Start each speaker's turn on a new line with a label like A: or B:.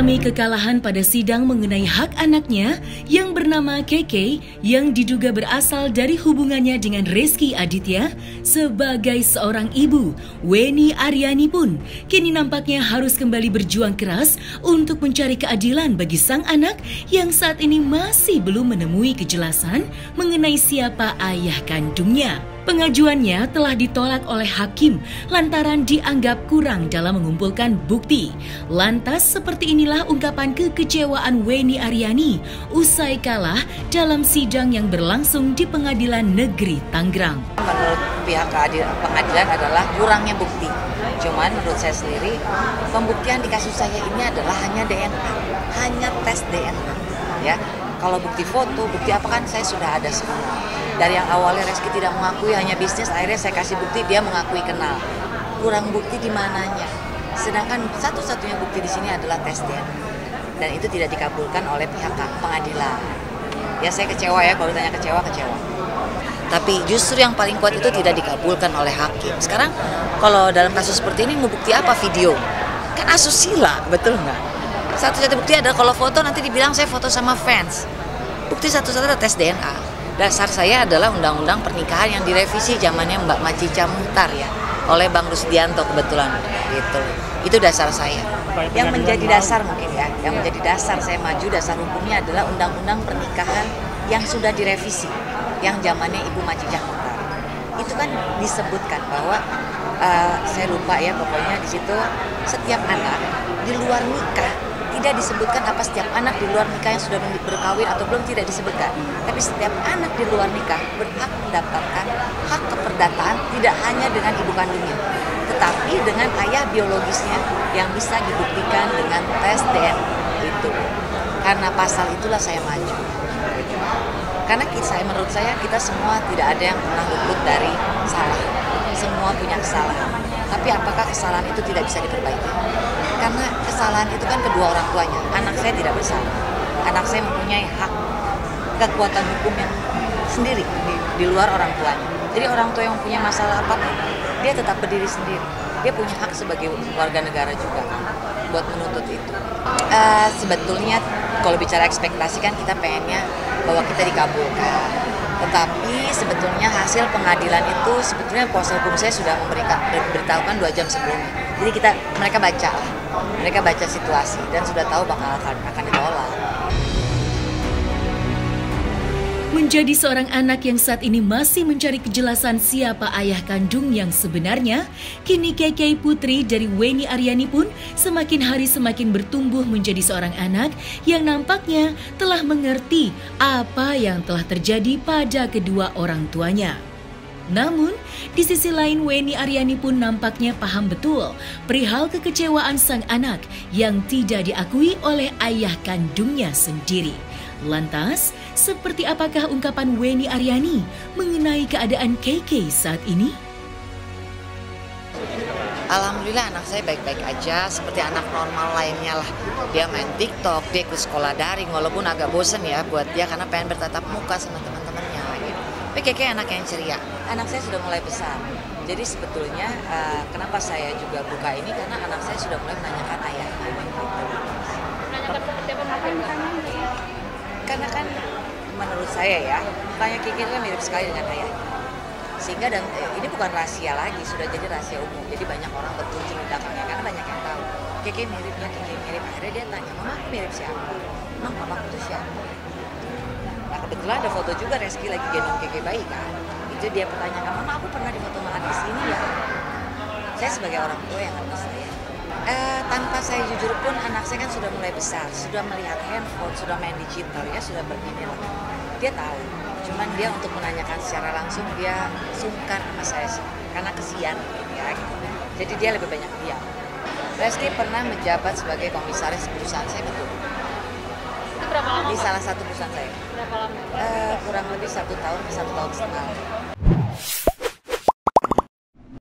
A: Mengalami kekalahan pada sidang mengenai hak anaknya yang bernama Keke yang diduga berasal dari hubungannya dengan Rezky Aditya sebagai seorang ibu, Weni Aryani pun kini nampaknya harus kembali berjuang keras untuk mencari keadilan bagi sang anak yang saat ini masih belum menemui kejelasan mengenai siapa ayah kandungnya. Pengajuannya telah ditolak oleh hakim lantaran dianggap kurang dalam mengumpulkan bukti. Lantas seperti inilah ungkapan kekecewaan Weni Aryani usai kalah dalam sidang yang berlangsung di Pengadilan Negeri Tangerang.
B: Menurut pihak pengadilan adalah kurangnya bukti. Cuman menurut saya sendiri, pembuktian di kasus saya ini adalah hanya DNA, hanya tes DNA. Ya, kalau bukti foto, bukti apa kan saya sudah ada semua. Dari yang awalnya Rezky tidak mengakui hanya bisnis, akhirnya saya kasih bukti dia mengakui kenal. Kurang bukti di mananya. Sedangkan satu-satunya bukti di sini adalah tes DNA. Dan itu tidak dikabulkan oleh pihak pengadilan. Ya saya kecewa ya, kalau ditanya kecewa. Tapi justru yang paling kuat itu tidak dikabulkan oleh hakim. Sekarang kalau dalam kasus seperti ini mau bukti apa? Video. Kan asusila, betul nggak? Satu-satu bukti ada kalau foto nanti dibilang saya foto sama fans. Bukti satu-satu adalah tes DNA. Dasar saya adalah undang-undang pernikahan yang direvisi zamannya Mbak Macica Muhtar ya, oleh Bang Rusdianto kebetulan gitu. Itu dasar saya. Yang menjadi dasar mungkin ya, yang menjadi dasar saya maju, dasar hukumnya adalah undang-undang pernikahan yang sudah direvisi, yang zamannya Ibu Macica Muhtar. Itu kan disebutkan bahwa saya lupa ya, pokoknya di situ setiap anak di luar nikah. Tidak disebutkan apa setiap anak di luar nikah yang sudah berkawin atau belum, tidak disebutkan. Tapi setiap anak di luar nikah berhak mendapatkan hak keperdataan tidak hanya dengan ibu kandungnya, tetapi dengan ayah biologisnya yang bisa dibuktikan dengan tes DNA itu. Karena pasal itulah saya maju. Karena menurut saya kita semua tidak ada yang pernah luput dari salah. Semua punya kesalahan. Tapi apakah kesalahan itu tidak bisa diperbaiki? Karena kesalahan itu kan kedua orang tuanya. Anak saya tidak bersalah. Anak saya mempunyai hak kekuatan hukum yang sendiri di luar orang tuanya. Jadi orang tua yang mempunyai masalah apapun, dia tetap berdiri sendiri. Dia punya hak sebagai warga negara juga kan, buat menuntut itu. Sebetulnya kalau bicara ekspektasi kan kita pengennya bahwa kita dikabulkan. Tetapi sebetulnya hasil pengadilan itu sebetulnya kuasa hukum saya sudah memberitahukan 2 jam sebelumnya. Jadi mereka baca situasi dan sudah tahu bakal akan ditolak.
A: Menjadi seorang anak yang saat ini masih mencari kejelasan siapa ayah kandung yang sebenarnya, kini Keke putri dari Weni Aryani pun semakin hari semakin bertumbuh menjadi seorang anak yang nampaknya telah mengerti apa yang telah terjadi pada kedua orang tuanya. Namun, di sisi lain Weni Aryani pun nampaknya paham betul perihal kekecewaan sang anak yang tidak diakui oleh ayah kandungnya sendiri. Lantas, seperti apakah ungkapan Weni Aryani mengenai keadaan Keke saat ini?
B: Alhamdulillah anak saya baik-baik aja, seperti anak normal lainnya lah. Dia main TikTok, dia ikut sekolah daring, walaupun agak bosen ya buat dia karena pengen bertatap muka sama teman-temannya. Gitu. Tapi Keke anak yang ceria. Anak saya sudah mulai besar. Jadi sebetulnya kenapa saya juga buka ini karena anak saya sudah mulai menanyakan ayahnya.
C: Menanyakan seperti apa ngapain?
B: Karena kan menurut saya ya, mukanya Keke itu kan mirip sekali dengan ayahnya. Sehingga dan ini bukan rahasia lagi, sudah jadi rahasia umum. Jadi banyak orang berkunjung di belakangnya karena banyak yang tahu. Keke mirip. Akhirnya dia tanya, "Mama aku mirip siapa? Mama mamaku itu siapa?" Nah kebetulan ada foto juga Rezky lagi gendong Keke bayi kan. Itu dia pertanyakan, "Mama aku pernah difoto sama artis ini ya?" Saya sebagai orang tua yang ngerti saya. Tanpa saya jujur pun anak saya kan sudah mulai besar, sudah melihat handphone, sudah main digital ya, sudah begini lah. Dia tahu, cuman dia untuk menanyakan secara langsung dia sungkan sama saya sih, karena kesian ya. Gitu. Jadi dia lebih banyak diam. Rezky pernah menjabat sebagai komisaris perusahaan saya, betul.
C: Itu berapa lama?
B: Di salah satu perusahaan saya.
C: Berapa lama?
B: Kurang lebih 1 tahun ke 1,5 tahun.